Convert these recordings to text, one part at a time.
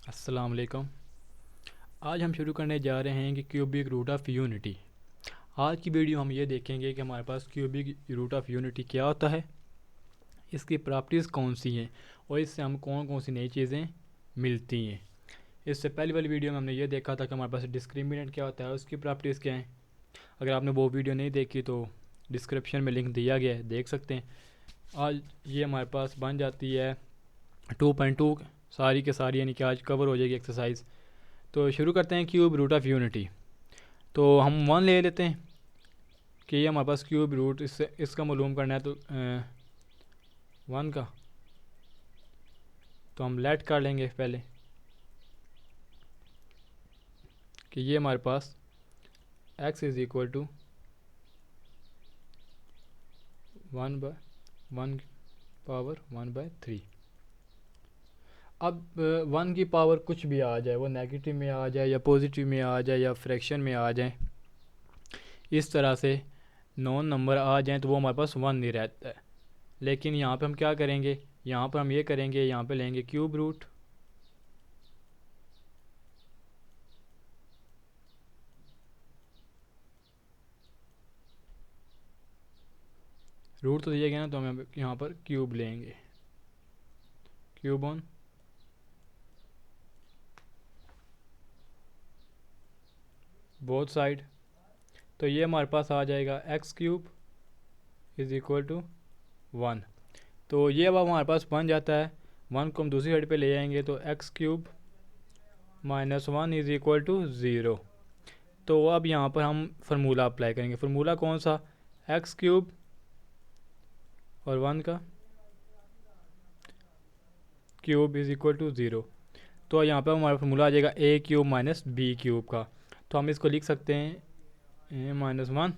अस्सलाम वालेकुम। आज हम शुरू करने जा रहे हैं कि क्यूबिक रूट ऑफ यूनिटी। आज की वीडियो हम ये देखेंगे कि हमारे पास क्यूबिक रूट ऑफ यूनिटी क्या होता है, इसकी प्रॉपर्टीज़ कौन सी हैं और इससे हम कौन कौन सी नई चीज़ें मिलती हैं। इससे पहले वाली वीडियो में हमने ये देखा था कि हमारे पास डिस्क्रिमिनेंट क्या होता है, उसकी प्रॉपर्टीज़ क्या हैं। अगर आपने वो वीडियो नहीं देखी तो डिस्क्रिप्शन में लिंक दिया गया है, देख सकते हैं। आज ये हमारे पास बन जाती है 2.2 सारी के सारी, यानी कि आज कवर हो जाएगी एक्सरसाइज। तो शुरू करते हैं क्यूब रूट ऑफ यूनिटी। तो हम वन ले लेते हैं कि ये हमारे पास क्यूब रूट, इससे इसका मालूम करना है तो वन का तो हम लेट कर लेंगे पहले कि ये हमारे पास x इज़ इक्वल टू 1/3। अब 1 की पावर कुछ भी आ जाए, वो नेगेटिव में आ जाए या पॉजिटिव में आ जाए या फ्रैक्शन में आ जाए, इस तरह से नॉन नंबर आ जाएँ तो वो हमारे पास 1 नहीं रहता है। लेकिन यहाँ पे हम क्या करेंगे, यहाँ पर हम ये करेंगे, यहाँ पे लेंगे क्यूब रूट तो दिया गया ना, तो हम यहाँ पर क्यूब लेंगे, क्यूब ऑन बोथ साइड। तो ये हमारे पास आ जाएगा X cube is equal to 1। तो ये अब हमारे पास बन जाता है, 1 को हम दूसरी साइड पे ले आएंगे तो X cube minus 1 is equal to 0। तो अब यहाँ पर हम फार्मूला अप्लाई करेंगे। फार्मूला कौन सा, एक्स क्यूब और 1 का क्यूब इज़ इक्वल टू 0। तो यहाँ पर हमारा फार्मूला आ जाएगा ए क्यूब माइनस बी क्यूब का। तो हम इसको लिख सकते हैं ए माइनस 1,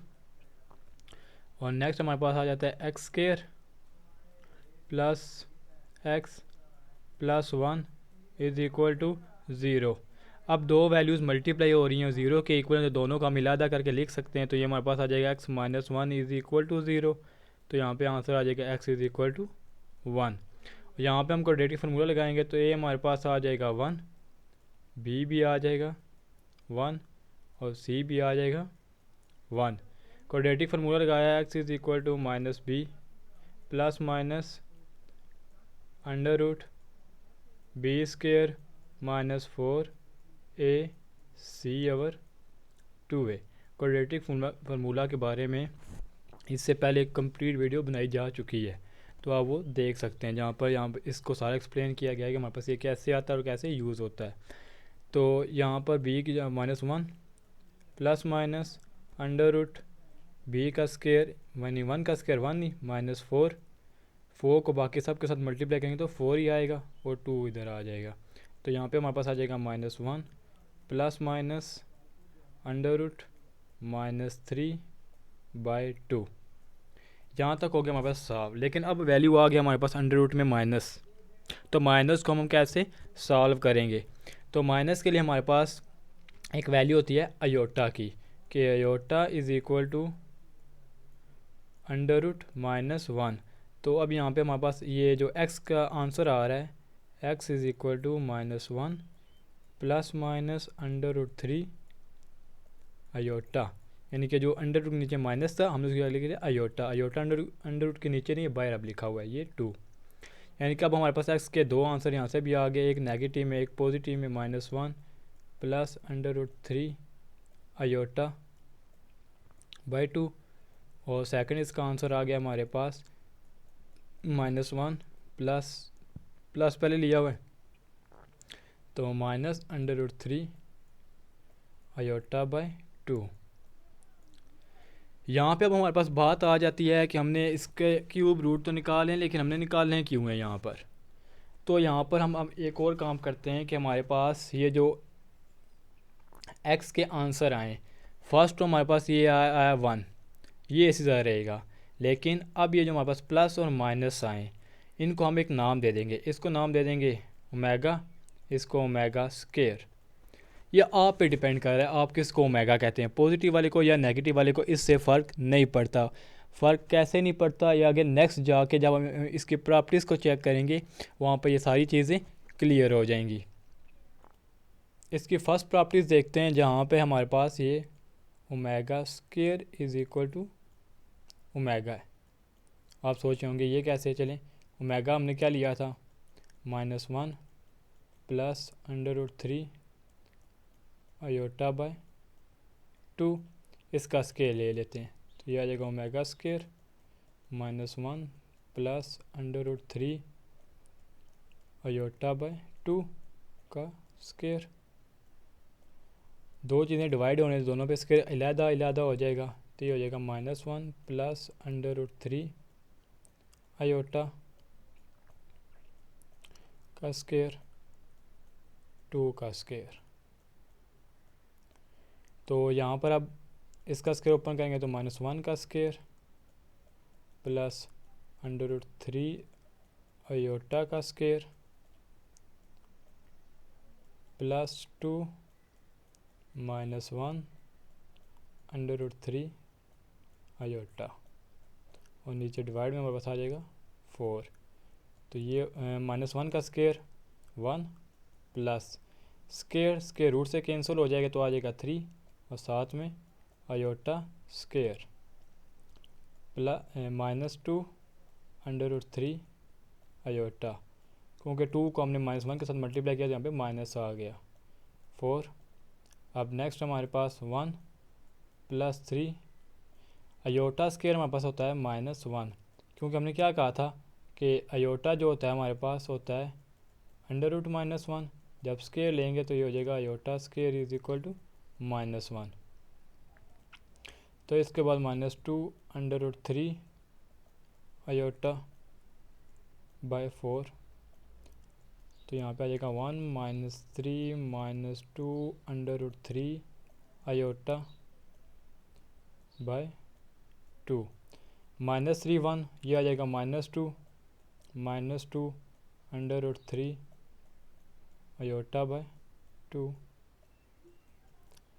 और नेक्स्ट हमारे पास आ जाता है X square plus X plus 1 is equal to 0। अब दो वैल्यूज़ मल्टीप्लाई हो रही हैं, 0 के इक्वल, तो दोनों का मिलादा करके लिख सकते हैं। तो ये हमारे पास आ जाएगा x minus 1 is equal to 0। तो यहाँ पे आंसर आ जाएगा x इज़ इक्वल टू 1। यहाँ पे हम क्वाड्रेटिक फार्मूला लगाएंगे तो a हमारे पास आ जाएगा 1, b भी आ जाएगा 1 और c भी आ जाएगा 1। क्वाड्रेटिक फार्मूला लगाया, x is equal to minus B plus minus under root B square minus 4 C over 2a। Quadratic formula के बारे में इससे पहले एक कंप्लीट वीडियो बनाई जा चुकी है, तो आप वो देख सकते हैं, जहाँ पर इसको सारा एक्सप्लेन किया गया है कि हमारे पास ये कैसे आता है और कैसे यूज़ होता है। तो यहाँ पर b की minus 1 plus minus under root B का स्क्वायर, यानी 1 का स्क्वायर 1 नहीं, माइनस 4 को बाकी सब के साथ मल्टीप्लाई करेंगे तो 4 ही आएगा और 2 इधर आ जाएगा। तो यहाँ पे हमारे पास आ जाएगा minus 1 plus minus under root minus 3/2। यहाँ तक हो गया हमारे पास सॉल्व। लेकिन अब वैल्यू आ गया हमारे पास अंडर रूट में माइनस, तो माइनस को हम कैसे सॉल्व करेंगे। तो माइनस के लिए हमारे पास एक वैल्यू होती है अयोटा की, कि iota is equal to under root minus 1। तो अब यहाँ पे हमारे पास ये जो x का आंसर आ रहा है, x is equal to minus 1 plus minus under root 3 iota, यानी कि जो अंडर रूट के नीचे माइनस था हमने उसकी लिख दिया अयोटा। अयोटा अंडर रूट के नीचे नहीं, बाहर अब लिखा हुआ है ये 2। यानी कि अब हमारे पास x के दो आंसर यहाँ से भी आ गए, एक नेगेटिव में एक पॉजिटिव में, minus 1 plus under root 3 iota by 2, और सेकंड इसका आंसर आ गया हमारे पास माइनस 1 प्लस पहले लिया हुआ है तो minus under root 3 iota by 2। यहाँ पे अब हमारे पास बात आ जाती है कि हमने इसके क्यूब रूट तो निकाले हैं, लेकिन हमने निकालने हैं क्यों है यहाँ पर। तो यहाँ पर हम अब एक और काम करते हैं कि हमारे पास ये जो x के आंसर आए, फर्स्ट तो हमारे पास ये आया 1, ये इसी तरह रहेगा। लेकिन अब ये जो हमारे पास प्लस और माइनस आए, इनको हम एक नाम दे देंगे, इसको नाम दे देंगे ओमेगा, इसको ओमेगा स्क्वायर। ये आप पे डिपेंड कर रहा है आप किसको ओमेगा कहते हैं, पॉजिटिव वाले को या नेगेटिव वाले को, इससे फ़र्क नहीं पड़ता। फ़र्क कैसे नहीं पड़ता, या आगे नेक्स्ट जाके जब हम इसकी प्रॉपर्टीज़ को चेक करेंगे वहाँ पर ये सारी चीज़ें क्लियर हो जाएंगी। इसकी फर्स्ट प्रॉपर्टीज़ देखते हैं, जहाँ पे हमारे पास ये omega square is equal to omega है। आप सोच रहे होंगे ये कैसे, चलें ओमेगा हमने क्या लिया था, -1 प्लस √3 आयोटा बाय 2, इसका स्केयर ले लेते हैं तो ये आ जाएगा omega square -1 plus √3 iota by 2 का स्केयर। दो चीज़ें डिवाइड होने से दोनों पे स्केयर अलहदा हो जाएगा, तो ये हो जाएगा -1 प्लस √3 आयोटा का स्केयर 2 का स्केयर। तो यहाँ पर अब इसका स्केयर ओपन करेंगे तो -1 का स्केयर प्लस √3 आयोटा का स्केयर प्लस 2 -1 √3 आयोटा, और नीचे डिवाइड में हमारे पास आ जाएगा 4। तो ये -1 का स्केयर 1 प्लस स्केयर रूट से कैंसिल हो जाएगा तो आ जाएगा 3, और साथ में आयोटा स्केयर प्लस -2 √3 आयोटा, क्योंकि 2 को हमने -1 के साथ मल्टीप्लाई किया तो यहाँ पे माइनस आ गया 4। अब नेक्स्ट हमारे पास 1 प्लस 3 आयोटा स्केयर हमारे पास होता है -1, क्योंकि हमने क्या कहा था कि आयोटा जो होता है हमारे पास होता है √-1, जब स्केयर लेंगे तो ये हो जाएगा iota square is equal to -1। तो इसके बाद -2 √3 आयोटा बाय 4, तो यहाँ पे आ जाएगा 1 -3 -2 √3 आयोटा बाय 2, -3 1, ये आ जाएगा -2 √3 आयोटा बाय 2।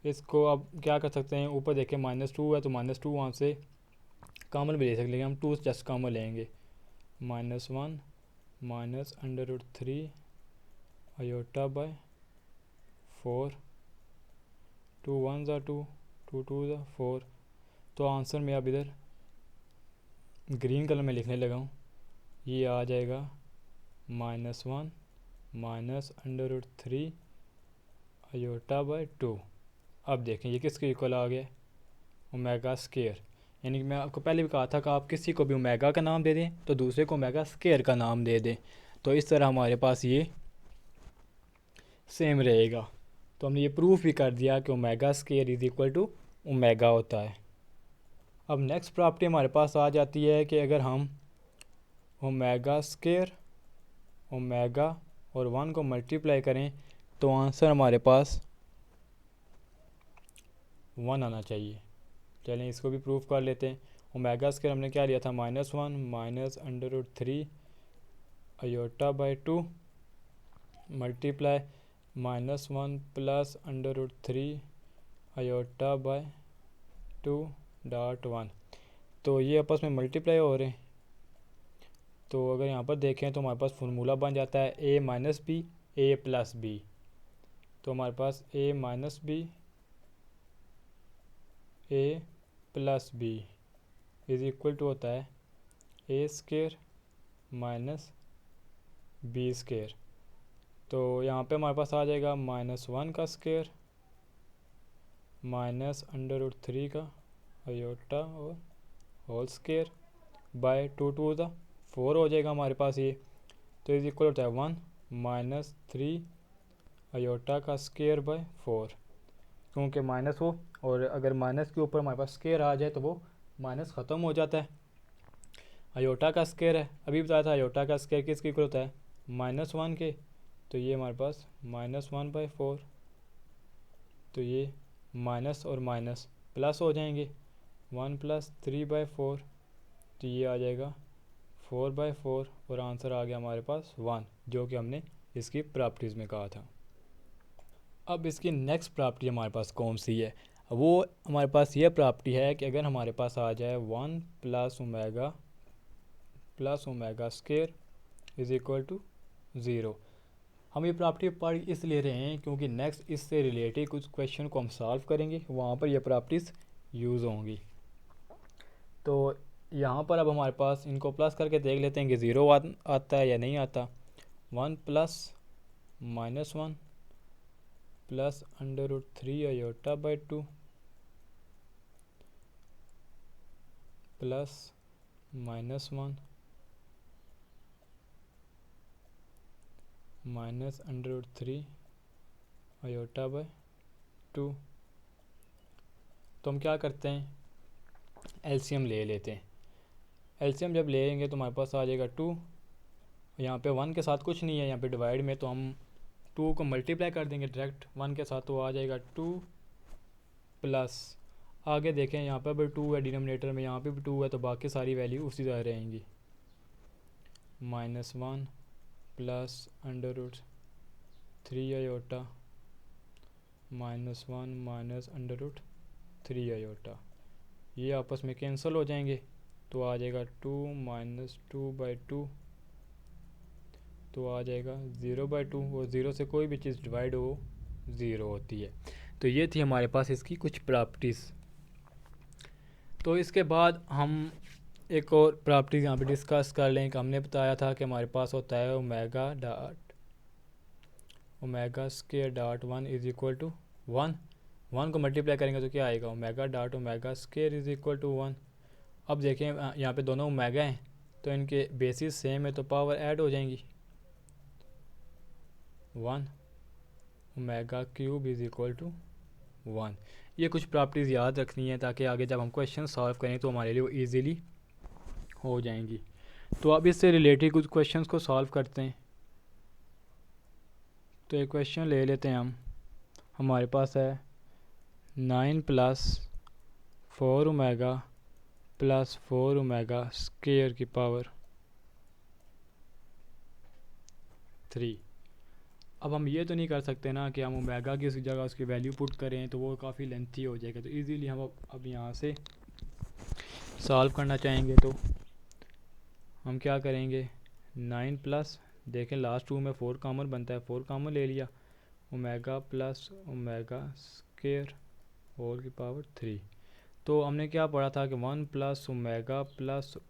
इसको अब क्या कर सकते हैं, ऊपर देखें -2 है तो -2 वहाँ से कॉमन भी ले सकते, लेकिन हम 2 जस्ट कॉमन लेंगे, -1 √3 आयोटा बाय 4, 2 1 ज़ा 2, 2 2 ज़ा 4। तो आंसर मैं अब इधर ग्रीन कलर में लिखने लगा हूँ, ये आ जाएगा -1 √3 आयोटा बाय 2। अब देखें ये किसके इक्वल आ गया, ओमेगा स्केयर, यानी कि मैं आपको पहले भी कहा था कि आप किसी को भी ओमेगा का नाम दे दें तो दूसरे को ओमेगा स्केयर का नाम दे दें, तो इस तरह हमारे पास ये सेम रहेगा। तो हमने ये प्रूफ भी कर दिया कि omega square is equal to omega होता है। अब नेक्स्ट प्रॉपर्टी हमारे पास आ जाती है कि अगर हम ओमेगा स्केयर ओमेगा और 1 को मल्टीप्लाई करें तो आंसर हमारे पास 1 आना चाहिए। चलें इसको भी प्रूफ कर लेते हैं। ओमेगा स्केयर हमने क्या लिया था, -1 √3 iota by 2 multiply -1 plus √3 iota by 2.1। तो ये आपस में मल्टीप्लाई हो रहे हैं, तो अगर यहाँ पर देखें तो हमारे पास फार्मूला बन जाता है a - b a + b। तो हमारे पास a - b a + b is equal to होता है a square minus b square. तो यहाँ पे हमारे पास आ जाएगा -1 का स्केयर -√3 का आयोटा और होल स्केयर बाय 2 2 ज़ा 4 हो जाएगा हमारे पास ये। तो इज इक्वल होता है 1 -3 आयोटा का स्केयर बाय 4, क्योंकि माइनस हो, और अगर माइनस के ऊपर हमारे पास स्केयर आ जाए तो वो माइनस ख़त्म हो जाता है। आयोटा का स्केयर है, अभी बताया था आयोटा का स्केयर किसके इक्वल होता है, -1 के। तो ये हमारे पास -1/4, तो ये माइनस और माइनस प्लस हो जाएंगे, 1 + 3/4, तो ये आ जाएगा 4/4, और आंसर आ गया हमारे पास 1, जो कि हमने इसकी प्रॉपर्टीज़ में कहा था। अब इसकी नेक्स्ट प्रॉपर्टी हमारे पास कौन सी है, वो हमारे पास ये प्रॉपर्टी है कि अगर हमारे पास आ जाए 1 + omega square is equal to 0, हम ये प्रॉपर्टी पढ़ इसलिए रहे हैं क्योंकि नेक्स्ट इससे रिलेटेड कुछ क्वेश्चन को हम सॉल्व करेंगे, वहाँ पर ये प्रॉपर्टीज़ यूज़ होंगी। तो यहाँ पर अब हमारे पास इनको प्लस करके देख लेते हैं कि ज़ीरो आता है या नहीं आता। 1 plus -1 plus √3 iota by 2 plus -1 minus √3 iota by 2। तो हम क्या करते हैं, एलसीएम ले लेते हैं। एलसीएम जब लेंगे तो हमारे पास आ जाएगा 2। यहाँ पे 1 के साथ कुछ नहीं है, यहाँ पे डिवाइड में, तो हम 2 को मल्टीप्लाई कर देंगे डायरेक्ट 1 के साथ, तो आ जाएगा 2 प्लस, आगे देखें यहाँ पर भी 2 है डिनोमिनेटर में, यहाँ पे भी 2 है, तो बाकी सारी वैल्यू उसी तरह रहेंगी। -1 प्लस √3 आयोटा -1 माइनस √3 आयोटा, ये आपस में कैंसिल हो जाएंगे, तो आ जाएगा 2 - 2/2, तो आ जाएगा 0/2। और 0 से कोई भी चीज़ डिवाइड हो 0 होती है। तो ये थी हमारे पास इसकी कुछ प्रॉपर्टीज़। तो इसके बाद हम एक और प्रॉपर्टीज़ यहाँ पे डिस्कस कर लें कि हमने बताया था कि हमारे पास होता है omega square dot 1 is equal to 1। 1 को मल्टीप्लाई करेंगे तो क्या आएगा, omega dot omega square is equal to 1। अब देखें यहाँ पे दोनों ओमेगा हैं, तो इनके बेसिस सेम है, तो पावर ऐड हो जाएंगी। 1 omega cube is equal to 1। ये कुछ प्रॉपर्टीज़ याद रखनी है ताकि आगे जब हम क्वेश्चन सॉल्व करें तो हमारे लिए वो ईज़िली हो जाएंगी। तो अब इससे रिलेटेड कुछ क्वेश्चंस को सॉल्व करते हैं। तो एक क्वेश्चन ले लेते हैं हम, हमारे पास है 9 plus 4 omega plus 4 omega square की पावर 3। अब हम ये तो नहीं कर सकते ना कि हम ओमेगा की उसी जगह उसकी वैल्यू पुट करें, तो वो काफ़ी लेंथी हो जाएगा। तो इजीली हम अब यहाँ से सॉल्व करना चाहेंगे तो हम क्या करेंगे, 9 प्लस, देखें लास्ट 2 में 4 कॉमन बनता है, 4 कॉमन ले लिया, omega plus omega square whole की पावर 3। तो हमने क्या पढ़ा था कि 1 plus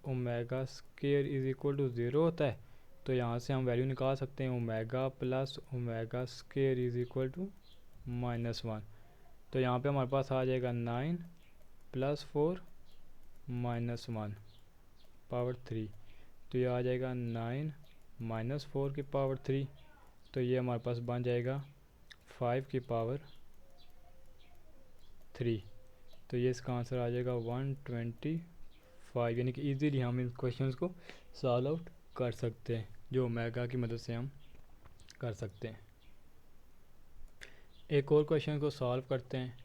omega square is equal to 0 होता है। तो यहाँ से हम वैल्यू निकाल सकते हैं, omega plus omega square is equal to -1। तो यहाँ पे हमारे पास आ जाएगा 9 प्लस 4 -1 पावर 3। तो ये आ जाएगा 9 माइनस 4 की पावर 3। तो ये हमारे पास बन जाएगा 5 की पावर 3। तो ये इसका आंसर आ जाएगा 125, यानी कि ईज़िली हम इन क्वेश्चंस को सॉल्व आउट कर सकते हैं, जो ओमेगा की मदद से हम कर सकते हैं। एक और क्वेश्चन को सॉल्व करते हैं।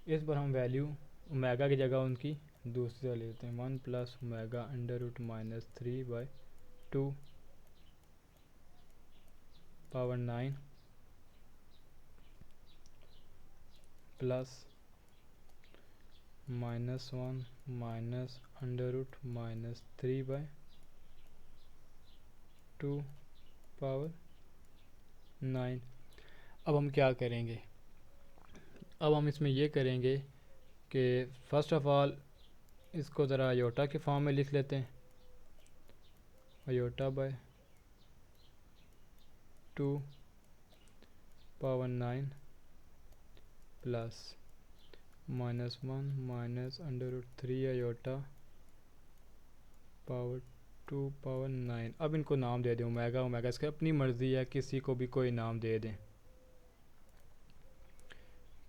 इस बार हम वैल्यू ओमेगा की जगह उनकी दूसरी ले लेते हैं, 1 plus omega √-3/2 power 9 plus -1 minus √-3/2 power 9। अब हम क्या करेंगे, अब हम इसमें ये करेंगे कि फ़र्स्ट ऑफ़ ऑल इसको ज़रा आयोटा के फॉर्म में लिख लेते हैं, iota by 2 power 9 plus -1 minus √3 iota power 2 power 9। अब इनको नाम दे दें, ओमेगा इसका अपनी मर्ज़ी है, किसी को भी कोई नाम दे दें।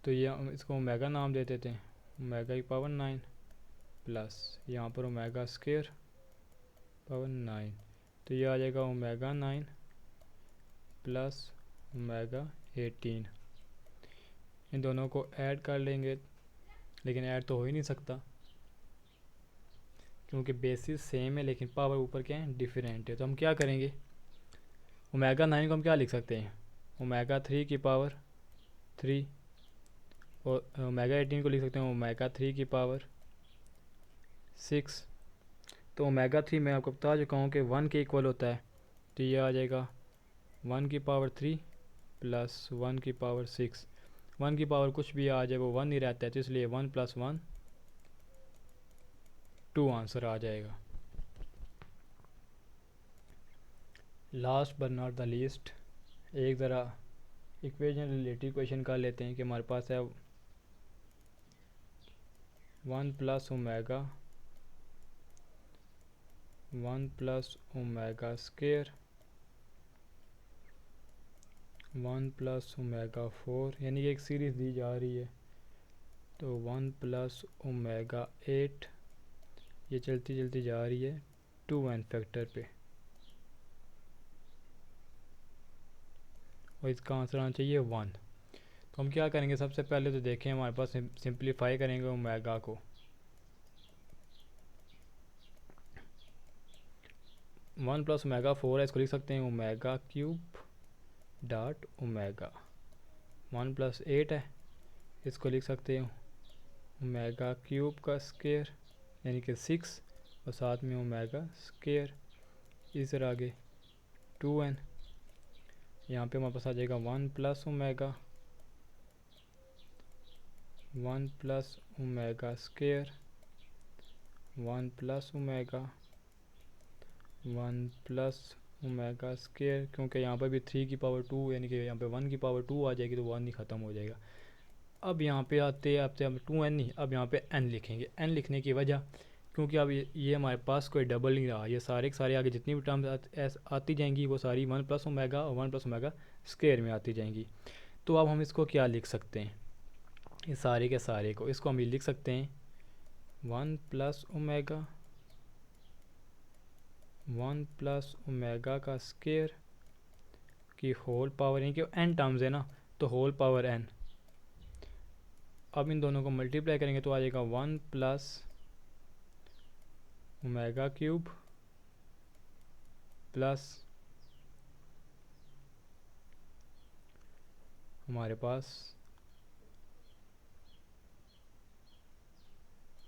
तो ये इसको ओमेगा नाम दे देते हैं, ओमेगा की पावर 9 प्लस यहाँ पर ओमेगा स्क्वायर पावर 9। तो ये आ जाएगा ओमेगा 9 प्लस ओमेगा 18। इन दोनों को ऐड कर लेंगे, लेकिन ऐड तो हो ही नहीं सकता क्योंकि बेसिस सेम है लेकिन पावर ऊपर क्या है, डिफरेंट है। तो हम क्या करेंगे, ओमेगा 9 को हम क्या लिख सकते हैं, ओमेगा 3 की पावर 3, और ओमेगा 18 को लिख सकते हैं ओमेगा 3 की पावर 6। तो ओमेगा 3 मैं आपको बता चुका हूँ कि 1 के इक्वल होता है, तो ये आ जाएगा 1 की पावर 3 प्लस 1 की पावर 6। 1 की पावर कुछ भी आ जाए वो 1 ही रहता है, तो इसलिए 1 + 1 2 आंसर आ जाएगा। Last but not the least, एक ज़रा इक्वेशन रिलेटेड क्वेश्चन कर लेते हैं कि हमारे पास है 1 + ओमेगा 1 + ओमेगा स्क्वायर 1 + ओमेगा 4, यानी कि एक सीरीज़ दी जा रही है। तो 1 + ओमेगा 8 ये चलती चलती जा रही है 2n फैक्टर पे, और इसका आंसर आना चाहिए 1। तो हम क्या करेंगे, सबसे पहले तो देखें हमारे पास सिंप्लीफाई करेंगे ओमेगा को। 1 + ओमेगा 4 है, इसको लिख सकते हैं ओमेगा क्यूब डॉट ओमेगा। 1 + 8 है, इसको लिख सकते हैं ओमेगा क्यूब का स्क्वायर यानी कि 6, और साथ में ओमेगा स्क्वायर। इस तरह आगे 2n, यहाँ पे हमारे पास आ जाएगा 1 + omega 1 + omega square 1 + omega 1 + omega square, क्योंकि यहाँ पर भी 3 की पावर 2 यानी कि यहाँ पे 1 की पावर 2 आ जाएगी तो 1 ही ख़त्म हो जाएगा। अब यहाँ पे आते आते हम 2n नहीं, अब यहाँ पे n लिखेंगे। n लिखने की वजह, क्योंकि अब ये हमारे पास कोई डबल नहीं रहा, ये सारे के सारे आगे जितनी भी टर्म्स आती जाएंगी वो सारी 1 + ओमेगा और 1 + ओमेगा स्क्वायर में आती जाएंगी। तो अब हम इसको क्या लिख सकते हैं, ये सारे के सारे को, इसको हम ये लिख सकते हैं 1 + ओमेगा 1 + ओमेगा का स्क्वायर की होल पावर, यानी कि n टर्म्स है ना, तो होल पावर n। अब इन दोनों को मल्टीप्लाई करेंगे तो आ जाएगा 1 + ओमेगा क्यूब प्लस हमारे पास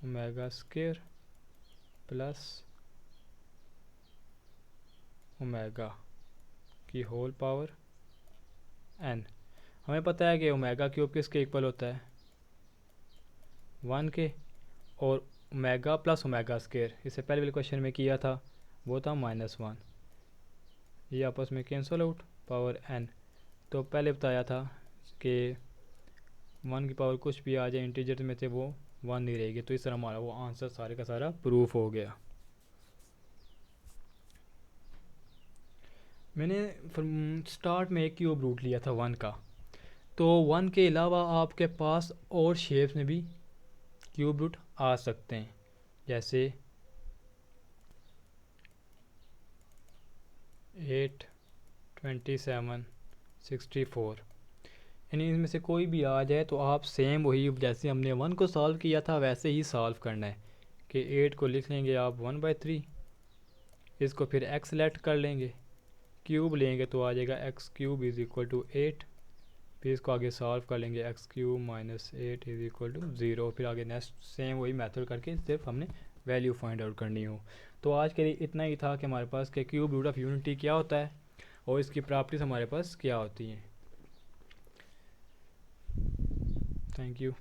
ओमेगा स्क्वायर प्लस ओमेगा की होल पावर n। हमें पता है कि ओमेगा क्यूब किसके इक्वल होता है, 1 के, और ओमेगा + ओमेगा स्क्वायर इससे पहले वाले क्वेश्चन में किया था वो था -1। ये आपस में कैंसिल आउट, पावर n। तो पहले बताया था कि 1 की पावर कुछ भी आ जाए इंटीजर में से वो 1 नहीं रहेगी, तो इस तरह हमारा वो आंसर सारे का सारा प्रूफ हो गया। मैंने स्टार्ट में एक क्यूब रूट लिया था 1 का, तो 1 के अलावा आपके पास और शेप्स में भी क्यूब रूट आ सकते हैं, जैसे 8, 27, 64, यानी इनमें से कोई भी आ जाए तो आप सेम वही जैसे हमने 1 को सॉल्व किया था वैसे ही सॉल्व करना है कि 8 को लिख लेंगे आप 1/3, इसको फिर x सेलेक्ट कर लेंगे, क्यूब लेंगे तो आ जाएगा x³ = 8, फिर इसको आगे सॉल्व कर लेंगे x³ - 8 = 0, फिर आगे नेक्स्ट सेम वही मेथड करके सिर्फ हमने वैल्यू फाइंड आउट करनी हो। तो आज के लिए इतना ही था कि हमारे पास के क्यूब रूट ऑफ यूनिटी क्या होता है और इसकी प्रॉपर्टीज हमारे पास क्या होती हैं। Thank you.